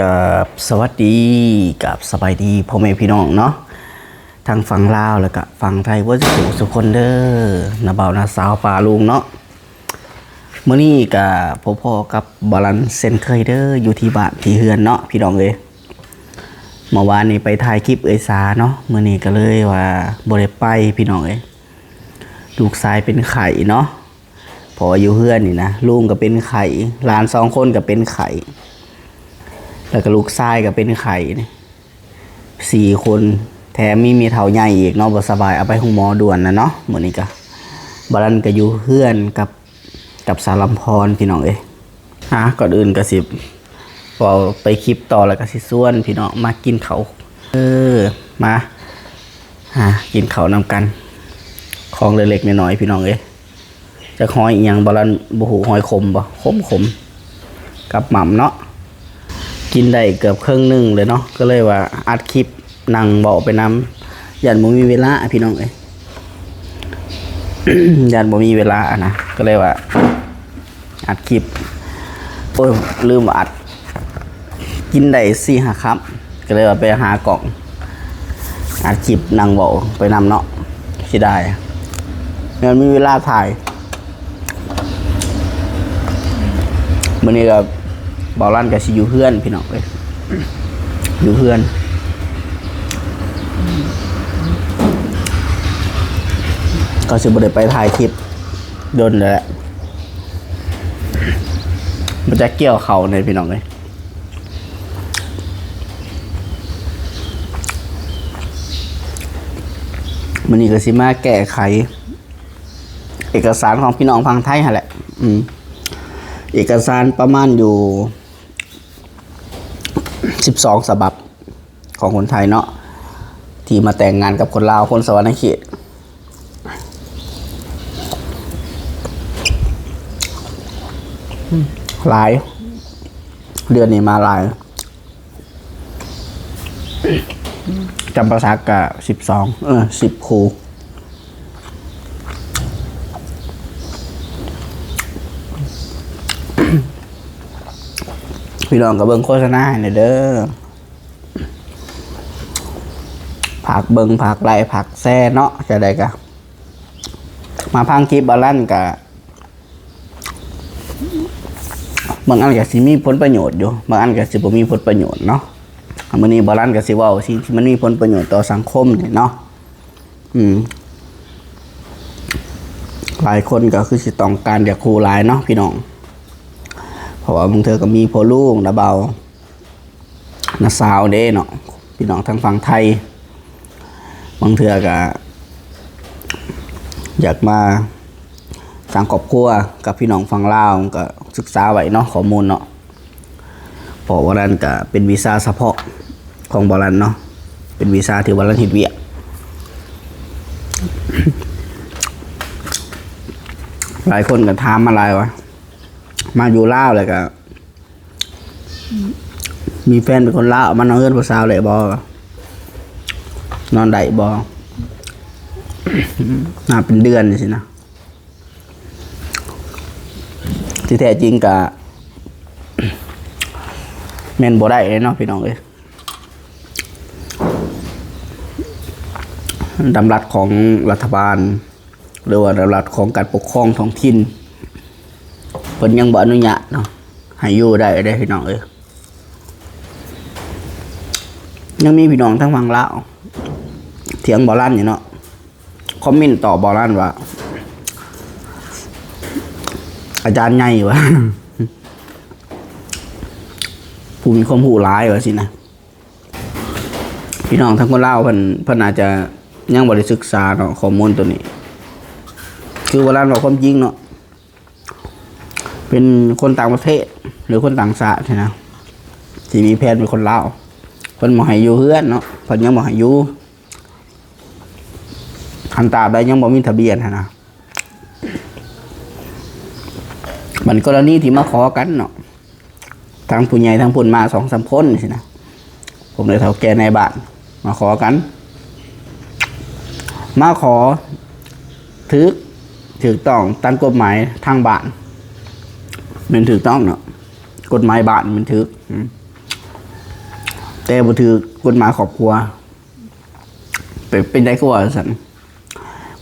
กับสวัสดีกับสบายดีพ่อแม่พี่น้องเนาะทางฝั่งลาวแล้วก็ฝั่งไทยว่าสุขคนเด้อนาเบานาสาวป่าลุงเนาะมื้อนี้กับพ่อกับบาลันเซนเคยเด้ออยู่ที่บ้านที่เฮือนเนาะพี่น้องเอ้ยเมื่อวานนี้ไปถ่ายคลิปเอ้ยสาเนาะมื้อนี้ก็เลยว่าบ่ได้ไปพี่น้องเอ้ยลูกชายเป็นไข้เนาะพออยู่เฮือนนี่นะลุงก็เป็นไข้หลาน2คนก็เป็นไข้แล้วก็ลูกชายก็เป็นไข้4 คนแถมมีเฒ่าใหญ่อีกเนาะบ่สบายเอาไปห้องหมอด่วนนะเนาะมื้อนี้ก็บาลันก็อยู่เฮือนกับสารัมพรพี่น้องเอ้ยก่อนอื่นก็สิพอไปคลิปต่อแล้วก็สิส่วนพี่น้องมากินเขามากินเขานำกันของเล็กๆน้อยๆพี่น้องเอ้ยจะหอยอีหยังบาลันบ่ฮู้หอยขมบ่ขมกับหม่ำเนาะกินได้เกือบครึ่งนึงเลยเนาะก็เลยว่าอัดคลิปนั่งเบาไปนำยันบ่มีเวลาพี่น้องเอ้ย ยันบ่มีเวลานะก็เลยว่าอัดคลิปโอ้ยลืมอัดกินได้4-5ครับก็เลยว่าไปหากล่องอัดคลิปนั่งเบาไปนำเนาะสิได้ยันมีเวลาถ่ายมื้อนี้ก็เบาลั่นกับสิอยู่เพื่อนพี่น้องเอ้ยอยู่เพื่อนก็สิบ่ได้ไปถ่ายคลิปโดนแล้วแหละมันจะเกี่ยวเขาในพี่น้องเอ้ยมื้อนี้ก็สิมาแก้ไขเอกสารของพี่น้องฝั่งไทยหั่นแหละเอกสารประมาณอยู่12 ฉบับของคนไทยเนาะที่มาแต่งงานกับคนลาวคนสวรรณเขตหลายเดือนนี้มาหลายจำภาษากะ10 ครูพี่น้องกับเบิ้งโฆษณาให้เด้อผักเบิ้งผักไรผักแซ่เนาะจะได้กะมาพังคลิปบาลันกะบางอันก็สิมีผลประโยชน์อยู่บางอันก็สิบ่มีผลประโยชน์เนาะมื้อนี้บาลันก็สิเว้าสิ่งที่มันมีผลประโยชน์ต่อสังคมนี่เนาะหลายคนก็คือสิต้องการอยากครูหลายเนาะพี่น้องเพราะว่าบางเธอก็มีพ่อลูกนะเบานะสาวเด้เนาะพี่น้องทางฝั่งไทยบางเธอก็อยากมาสร้างครอบครัวกับพี่น้องฝั่งลาวก็ศึกษาไว้เนาะข้อมูลเนาะเพราะว่านั้นก็เป็นวีซ่าเฉพาะของบาลันเนาะเป็นวีซ่าที่บาลันเฮ็ดเวียก หลายคนก็ถามมาหลายวะมาอยู่ลาวเลยก็มีแฟนเป็นคนลาวมันนอนเอื้อนผู้สาวเลยบอนอนได้บอน่าเป็นเดือนสินะที่แท้จริงกะแม่นบ่ได้เลยเนาะพี่น้องเอ้ยดำรัสของรัฐบาลหรือว่าดำรัสของการปกครองท้องถิ่นเพิ่นยังบ่อนุญาตเนาะให้อยู่ได้พี่น้องเอ้ยยังมีพี่น้องทั้งฝั่งลาวเถียงบอลันอยู่เนาะคอมเมนต์ตอบบอลันว่าอาจารย์ใหญ่วะ ผู้มีความรู้หลายวะสินะพี่น้องทั้งคนลาวเพิ่นอาจจะยังบ่ได้ศึกษาเนาะข้อมูลตัวนี้คือบอลันบอกความจริงเนาะเป็นคนต่างประเทศหรือคนต่างชาตินะที่มีแผนเป็นคนลาวเพิ่นบ่ให้อยู่เฮือนเนาะเพิ่นยังบ่ให้อยู่คันตาได้ยังบ่มีทะเบียนนะมันกรณีที่มาขอกันเนาะทางผู้ใหญ่ทางผู้มา2-3 คนสินะผมเลยเฒ่าแก่ในบ้านมาขอกันมาขอถูกต้องตามกฎหมายทางบ้านมันถูกต้องเนาะกฎหมายบ้านมันถูก แต่บ่ถือกฎหมายครอบครัวเป็นได้ก็ว่าซั่น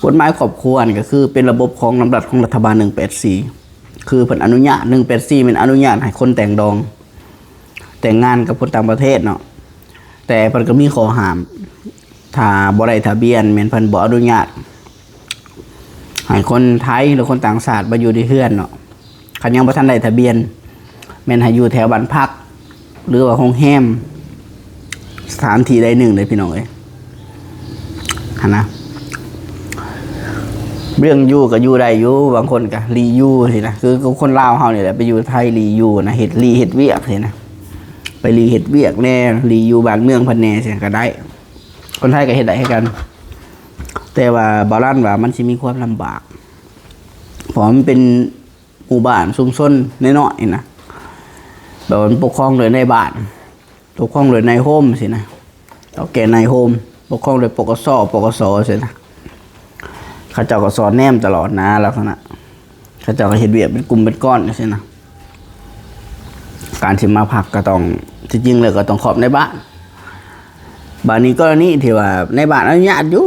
กฎหมายครอบครัวนี่ก็คือเป็นระบบของลำดับของรัฐบาล184คือเพิ่นอนุญาต184เป็นอนุญาตให้คนแต่งดองแต่งงานกับคนต่างประเทศเนาะแต่เพิ่นก็มีข้อห้ามถ้าบ่ได้ทะเบียนแม่นเพิ่นบ่อนุญาตให้คนไทยหรือคนต่างชาติมาอยู่ในเฮือนเนาะคันยังบ่ทันได้ทะเบียนแม่นให้อยู่แถวบ้านพักหรือว่าโรงแรมสถานที่ใดหนึ่งเลยพี่น้องเอ้ยหั่นนะเรื่องอยู่ก็อยู่ได้อยู่บางคนก็รีอยู่สินะคือคนลาวเฮานี่แหละไปอยู่ไทยรีอยู่นะเฮ็ดเวียกสินะไปรีเฮ็ดเวียกแน่รีอยู่บ้านเมืองเพิ่นแน่สิก็ได้คนไทยก็เฮ็ดได้ให้กันแต่ว่าบ่ลั่นว่ามันสิมีความลำบากเพราะมันเป็นหมู่บ้านชุมชนน้อยๆนะแบบมันปกครองโดยในบ้านปกครองโดยในโฮมสินะเอาแก่ในโฮมปกครองโดยปกสสินะเขาเจ้าก็สอนแนมตลอดนะลักษณะเขาเจ้าก็เฮ็ดเวียกเป็นกลุ่มเป็นก้อนสินะการสิมาพักก็ต้องจริงๆเลยก็ต้องขอบในบ้านนี้กรณีที่ว่าในบ้านอนุญาตอยู่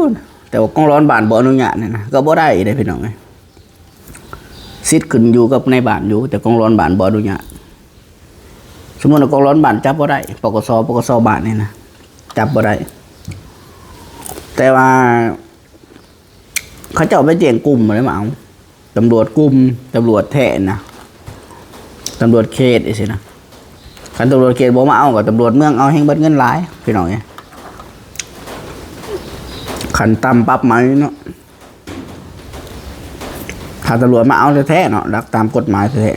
แต่ว่ากองร้อนบ้านบ่อนุญาตเนี่ยนะก็บ่ได้ได้พี่น้องเอ้ยสิทธิ์ขึ้นอยู่กับในบ้านอยู่แต่กองร้อนบ้านบ่อนุญาตสมมุติว่ากองร้อนบ้านจับบ่ได้ปกสบ้านนี่นะจับบ่ได้แต่ว่าเขาเจ้าไปแจ้งกลุ่มอะไรมาเอาตำรวจกลุ่มตำรวจแท้นะตำรวจเขตไอ้สินะคันตำรวจเขตบ่มาเอาก็ตำรวจเมืองเอาแฮงเบิดเงินหลายพี่น้องเอ้ยขันต่ำปรับมาเนาะถ้าตำรวจมาเอาแท้ๆเนาะรักตามกฎหมายแท้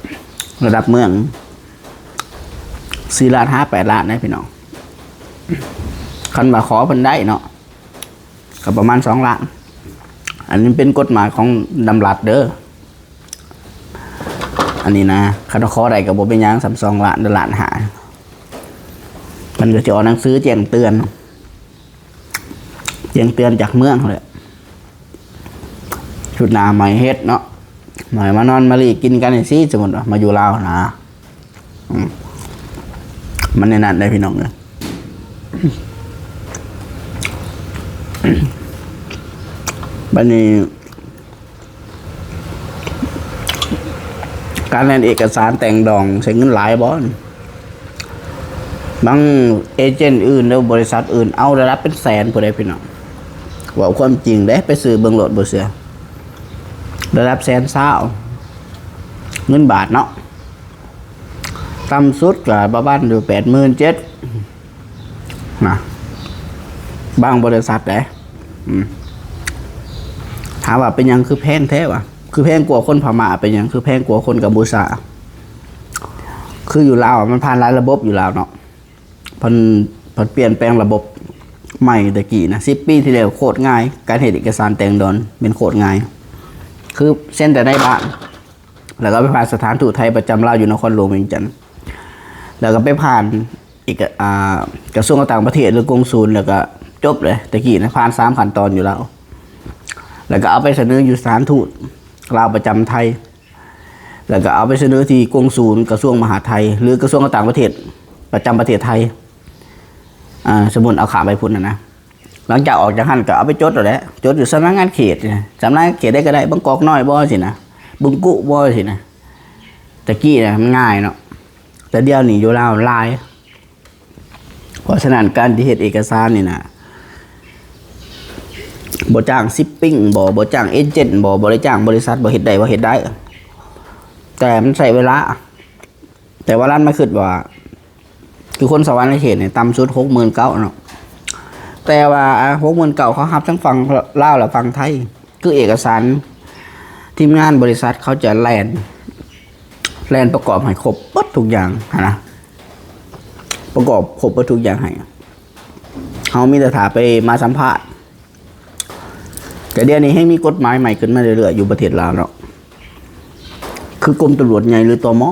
ๆระดับเมือง4 ล้าน 5 8 ล้านนะพี่น้องคันว่าขอเพิ่นได้เนาะก็ประมาณ2 ล้านอันนี้เป็นกฎหมายของดำรัฐเด้ออันนี้นะคันขอได้ก็บ่เป็นหยัง2 ล้านล้านหามันก็จะออกหนังสือแจ้งเตือนจากเมืองเลยชุดหนาใหม่เฮ็ดเนาะหน่อยมานอนมาลีกินกันในซี่สมมติมาอยู่ลาวนะมันในนั้นได้พี่น้องเลยบัดนี้การเล่นเอกสารแต่งดองใช้เงินหลายบ่บางเอเจนต์อื่นแล้วบริษัทอื่นเอาได้รับเป็นแสนผู้ใดพี่น้องว่าความจริงเด้ไปซื้อเบิ่งโหลดบ่เสือได้รับ120,000เงินบาทเนาะต่ำสุดก็ประมาณอยู่87,000นะบางบริษัทเด้ถามว่าเป็นยังคือแพงแท้วะคือแพงกว่าคนพม่าเป็นยังคือแพงกว่าคนกัมพูชาคืออยู่ลาวมันผ่านหลายระบบอยู่ลาวเนาะเพิ่นเปลี่ยนแปลงระบบใหม่ตะกี้นะ10 ปีที่แล้วโคตรง่ายการเฮ็ดเอกสารแต่งดอนเป็นโคตรง่ายคือเส้นแต่ได้บ้านแล้วก็ไปผ่านสถานทูตไทยประจำลาวอยู่นครหลวงเวียงจันทน์แล้วก็ไปผ่านอีกกระทรวงต่างประเทศหรือกงสุลแล้วก็จบเลยตะกี้นะผ่าน3 ขั้นตอนอยู่แล้วก็เอาไปเสนออยู่สถานทูตลาวประจำไทยแล้วก็เอาไปเสนอที่กงสุลกระทรวงมหาดไทยหรือกระทรวงต่างประเทศประจำประเทศไทยสมมุติเอาขาไปพุ่นนะหลังจากออกจากหันก็เอาไปจดแล้วจดอยู่สำนักงานเขตสำนักงานเขตได้ก็ได้บางกอกน้อยบ่สินะบึงกุบ่สินะตะกี้นะมันง่ายเนาะแต่เดี๋ยวนี้อยู่ลาวหลายเพราะฉะนั้นการที่เฮ็ดเอกสารนี่นะบ่จ้างชิปปิ้งบ่จ้างเอเจนต์บ่ได้จ้างบริษัทบ่เฮ็ดได้ว่าเฮ็ดได้แต่มันใช้เวลาแต่ว่าร้านมาคิดว่าคือคนสวรรค์ในเขตเนี่ยต่ำสุด69,000เนาะแต่ว่า69,000เขารับทั้งฝั่งลาวและฝั่งไทยคือเอกสารทีมงานบริษัทเขาจะแลนประกอบให้ครบหมดทุกอย่างนะประกอบครบหมดทุกอย่างให้เขามีแต่ถาไปมาสัมภาษณ์แต่เดี๋ยวนี้ให้มีกฎหมายใหม่ขึ้นมาเรื่อยๆอยู่ประเทศลาวเนาะคือกรมตำรวจใหญ่หรือตม.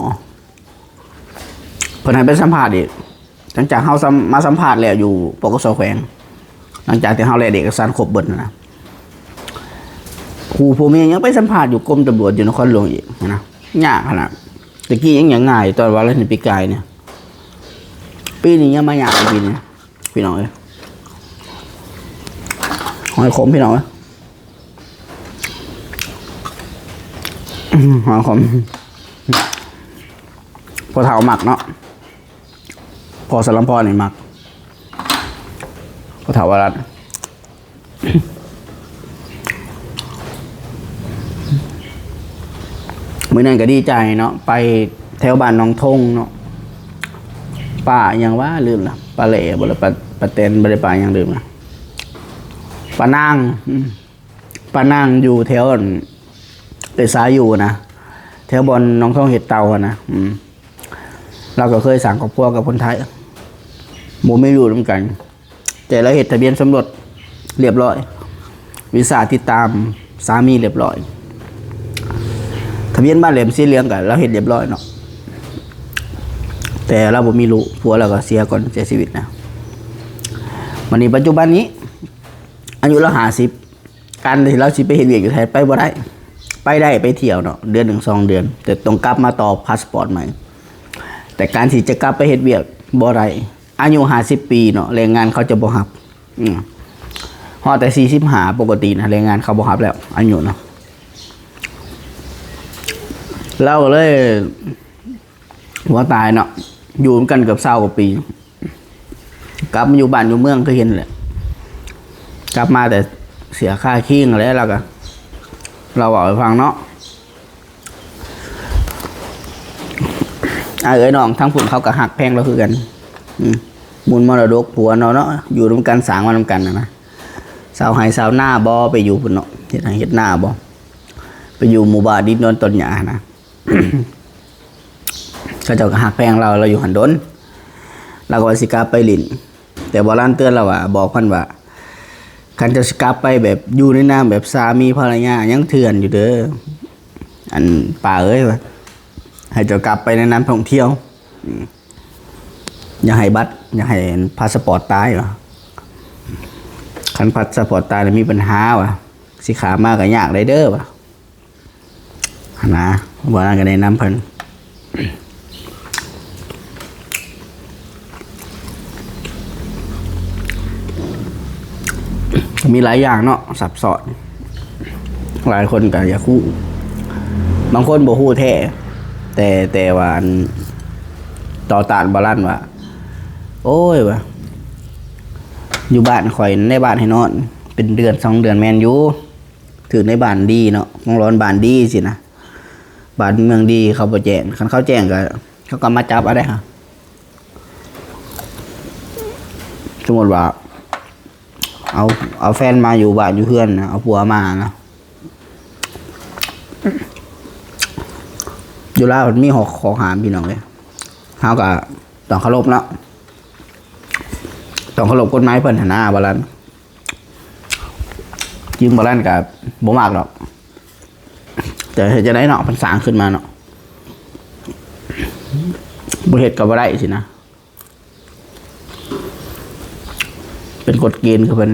เพิ่นให้ไปสัมภาษณ์อีกหลังจากเฮามาสัมภาษณ์แล้วอยู่ปกส.แขวงหลังจากที่เฮาแลกเอกสารครบเบิดนะครูผู้มียังไปสัมภาษณ์อยู่กรมตำรวจอยู่นครหลวงอีกนะยากขนาดตะกี้ยังง่ายตอนวันละ1 ปีกายเนี่ยไป ปีนี้ยังมาหยาบปีนี้พี่น้องเลยหอยขมพี่น้องเลยหอยขมพอเท้าหมักเนาะพอสลัมพอนี่หมักพอเท้าวรัดมื้อนั้นก็ดีใจเนาะไปแถวบ้านหนองทงเนาะป่ายังว่าลืมละปลาเหล่บ่ละปลาเต็นบ่ได้ป่ายังลืมละปลานางปลานางอยู่แถวเตสาอยู่นะแถวบนหนองทงเห็ดเตาอะนะเราก็เคยสั่งกับพวกกับคนไทยโมไม่รู้เหมือนกันแต่เราเห็ดทะเบียนสมรสเรียบร้อยวีซ่าติดตามสามีเรียบร้อยทะเบียนบ้านเหลี่ยมสีเหลืองกันเราเห็นเรียบร้อยเนาะแต่เราบ่มีลูกผัวเราก็เสียก่อนเสียชีวิตนะวันนี้ปัจจุบันนี้อายุเรา50การที่เราสิไปเห็นเวียกอยู่ไทยไปบ่ได้ไปได้ไปเที่ยวเนาะเดือน1-2 เดือนแต่ต้องกลับมาต่อพาสปอร์ตใหม่แต่การที่จะกลับไปเฮ็ดเวียกบ่ได้อายุ50 ปีเนาะแรงงานเขาจะบ่รับฮอดแต่45ปกตินะแรงงานเขาบ่รับแล้วอายุเนาะเราก็เลยหัวตายเนาะอยู่กันเกือบ20 กว่าปีกลับมาอยู่บ้านอยู่เมืองก็เห็นแหละกลับมาแต่เสียค่าขี้งแล้วก็เราบอกให้ฟังเนาะเอ้ยน้องทั้งผุ่นเขาก็หักแพงเราคือกันมูลมรดกผัวเนาะอยู่ร่วมกันสางมาร่วมกันนะสาวไฮสาวหน้าบอไปอยู่พุ่นเนาะเฮ็ดหน้าบอไปอยู่หมู่บ้านดินนนต้นหญ้านะ เขาเจ้าก็หักแพงเราอยู่หันดนเราก็ว่าสิกลับไปลินแต่โบราณเตือนเราว่าบอกพันว่าคันจะกลับไปแบบอยู่ในน้ำแบบสามีภรรยายังเถื่อนอยู่เด้ออันป่าเอ้ยวะให้เจ้ากลับไปในน้ำท่องเที่ยวอย่าให้บัตรอย่าให้พาสปอร์ตตายวะคันพาสปอร์ตตายมีปัญหาวะสิขามากก็ยากได้เด้อวะนะว่ากันในน้ำเพิ่นมีหลายอย่างเนาะสับสนหลายคนก็อยากคู่บางคนบ่ฮู้แท้แต่ว่าต่อต้านบาลันว่าโอ้ยว่ะอยู่บ้านข่อยในบ้านให้นอนเป็นเดือน2 เดือนแมนอยู่ถือในบ้านดีเนาะมองร้อนบ้านดีสินะบ้านเมืองดีเขาบ่แจ้งคันเขาแจ้งก็เขาก็มาจับเอาได้ฮะสมมติว่าเอาแฟนมาอยู่บ้านอยู่เพื่อนนะเอาผัวมานะอยู่แล้วมีหอกขอหามพี่น้องเลยเขาก็ต้องเคารพเนาะต้องเคารพกฎหมายเพิ่นหน้าบาลันยืมบาลันกับบ่มากหรอกแต่จะได้เนาะมันสร้างขึ้นมาเนาะบ่เฮ็ดก็บ่ได้สินะเป็นกฎเกณฑ์คือเป็น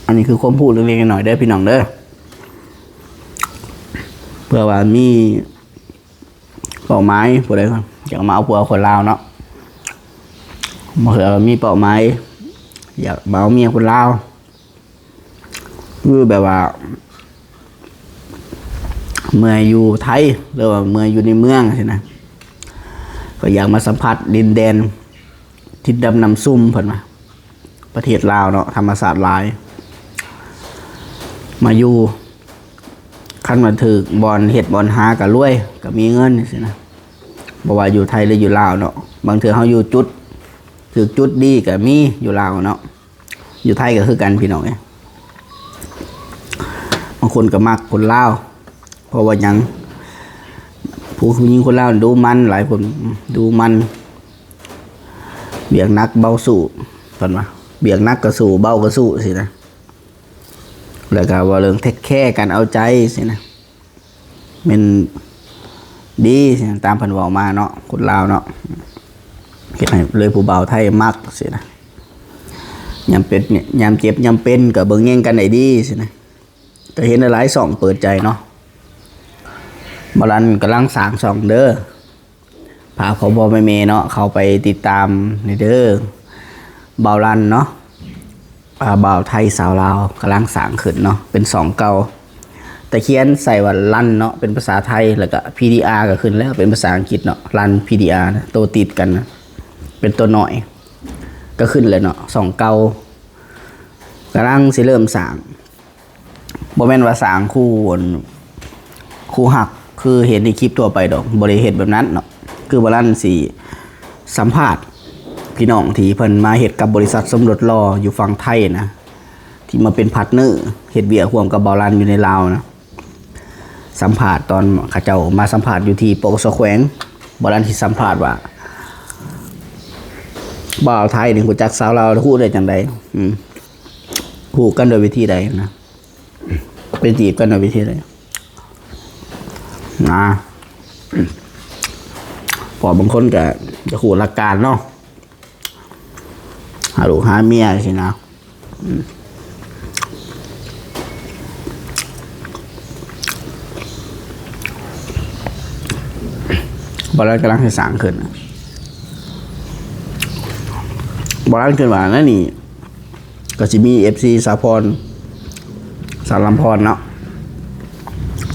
อันนี้คือความพูดเล็กๆหน่อยได้พี่น้องเด้อเพื่อว่ามีเป้าหมายผู้ใดอยากมาเอาผัวคนลาวเนาะเผื่อมีเป้าหมายอยากมาเอาเมียคนลาวคือแบบว่าเมื่ออยู่ไทยหรือว่าเมื่ออยู่ในเมืองใช่ไหมก็อยากมาสัมผัสดินแดนทิศดำน้ำซุ่มเพิ่นมาประเทศลาวเนาะธรรมศาสตร์หลายมาอยู่ขั้นมาถือบอลเห็ดบอลหากับรวยกับมีเงินสินะบอกว่าอยู่ไทยหรืออยู่ลาวเนาะบางเถื่อเขาอยู่จุดถือจุดดีกับมีอยู่ลาวเนาะอยู่ไทยก็คือกันพี่น้องเนี่ยบางคนก็มักคนลาวเพราะว่ายังผู้หญิงคนลาวดูมันหลายคนดูมันเบียกนักเบาสู้เพิ่นว่าเบียกนักก็สู้เบาก็สู้สินะแล้วก็ว่าเรื่องเทคแค่การเอาใจสินะเป็นดีสิตามเพิ่นบอกมาเนาะคนลาวเนาะเฮ็ดให้เลยผู้บ่าวไทยมักสินะยามเป็นเนี่ยยามเจ็บยามเป็นก็เบิ่งแย่งกันได้ดีสินะก็เห็นหลายๆส่องเปิดใจเนาะ บอลันกำลังสร้างช่องเด้อพาเขาบอไม่เมเนาะเขาไปติดตามในเด้อบอลันเนาะบ่าวไทยสาวลาวกำลังสร้างขึ้นเนาะเป็นสองเก่าแต่เขียนใส่ว่าลันเนาะเป็นภาษาไทยแล้วก็ PDR ก็ขึ้นแล้วเป็นภาษาอังกฤษเนาะลัน PDR นะตัวติดกันนะเป็นตัวหน่อยก็ขึ้นเลยเนาะสองเก่ากำลังสิเริ่มสร้างบ่แม่นว่าสร้างคู่หักคือเห็นในคลิปตัวไปดอกบริเหตุแบบนั้นเนาะคือบลันสีสัมภาษณ์พี่น้องที่เพิ่นมาเฮ็ดกับบริษัทสมรสรออยู่ฝั่งไทยนะที่มาเป็นพาร์ทเนอร์เฮ็ดเวียกร่วมกับบลันอยู่ในลาวนะสัมภาษณ์ตอนเขาเจ้ามาสัมภาษณ์อยู่ที่ปกสแขวงบลันที่สัมภาษณ์ว่าบ่าวไทยนี่รู้จักสาวลาวฮู้ได้จังไดฮู้กันโดยวิธีใดนะเป็นจีบกันโดยวิธีใดนะพอบางคนก็จะขู่หลักการเนาะหาลูกหาเมียสินะบอลกำลังให้สร้างขึ้นบอลขึ้นว่านั่นนี่ก็จะมี FC สาพรสารลำพรเนาะ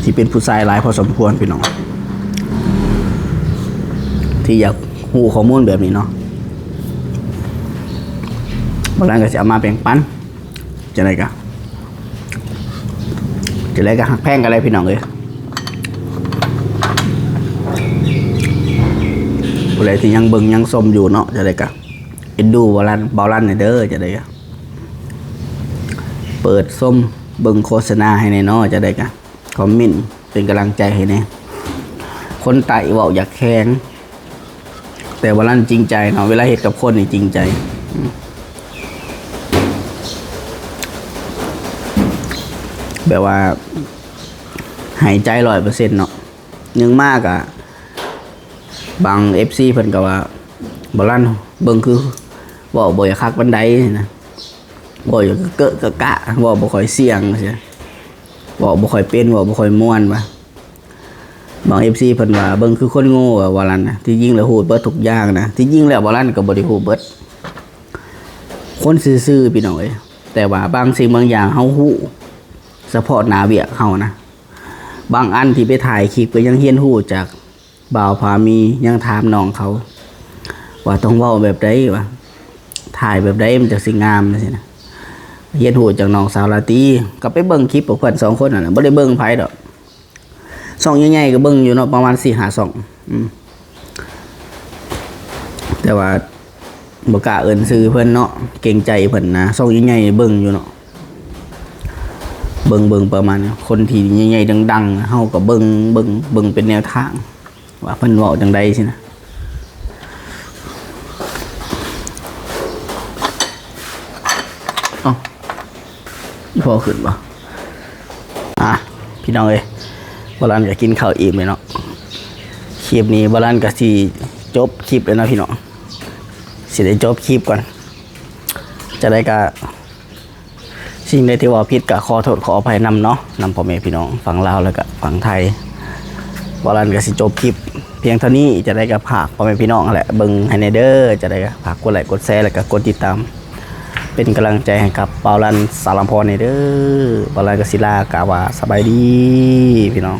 ที่เป็นผู้ชายหลายพอสมควรพี่น้องที่อยากหูข้อมูลแบบนี้เนาะบางร้านก็จะเอามาแบ่งปันจะไรกันหักแพงกันอะไรพี่น้องเลยผู้ใดที่ยังเบิ่งยังชมอยู่เนาะจะไรกันเอ็นดูบอลลันเด้อจะไรกันเปิดส้มเบิ่งโฆษณาให้ในเนาะจะไรกันคอมเมนต์เป็นกำลังใจให้แน่คนไต่บอกอยากแข่งแต่บอลลันจริงใจเนาะเวลาเหตุกับคนนี่จริงใจแบบว่าหายใจ100%เนาะยังมากอะบาง FC เพิ่นก็ว่าบอลลันเบิ่งคือบอกบ่อยคักบันไดนะบ่อยเกะกะบอกบ่ค่อยเสียงใช่บอกบ่ค่อยเป็นบอกบ่ค่อยม่วนว่ะบาง FC เพิ่นว่าเบิ่งคือคนโง่ว่าบอลลันนะที่จริงแล้วฮู้เบิดทุกอย่างนะที่จริงแล้วบอลลันก็บ่ได้ฮู้เบิดคนซื่อๆพี่น้องเอ้ยแต่ว่าบางสิ่งบางอย่างเฮาฮู้เฉพาะหน้าเวียกเฮานะบางอันที่ไปถ่ายคลิปก็ยังเรียนรู้จากบ่าวพามียังถามน้องเขาว่าต้องเว้าแบบใดวะถ่ายแบบใดมันจะสิงามจังซี่นะเรียนรู้จากน้องสาวลาตีก็ไปเบิ่งคลิปของเพิ่น2คนนั่นน่ะบ่ได้เบิ่งไผดอกช่องใหญ่ๆก็เบิ่งอยู่เนาะประมาณ 4-5 ช่องแต่ว่าบ่กล้าเอิ้นชื่อเพิ่นเนาะเกรงใจเพิ่นนะช่องใหญ่ๆเบิ่งอยู่เนาะเบิ่งประมาณคนที่ใหญ่ๆดังๆเฮาก็เบิ่งเป็นแนวทางว่าเพิ่นเว้าจังได๋สินะพอขึ้นป่ะพี่น้องเอ้ยบอลันก็กินข้าวอิ่มเลยเนาะคลิปนี้บอลันก็สิจบคลิปเลยนะพี่น้องสิได้จบคลิปก่อนจะได้ก็สิ่งใดที่ว่าผิดก็ขอโทษขออภัยนำเนาะนำพ่อแม่พี่น้องฝั่งลาวแล้วก็ฝั่งไทยบอลันก็สิจบคลิปเพียงเท่านี้จะได้ก็ฝากพ่อแม่พี่น้องแหละเบิ่งให้ในเด้อจะได้ก็ฝากกดไลค์กดแชร์แล้วก็กดติดตามเป็นกำลังใจให้กับบ่าวลันสารลำพรในเด้อบ่าวลันกศิลากาวาสบายดีพี่น้อง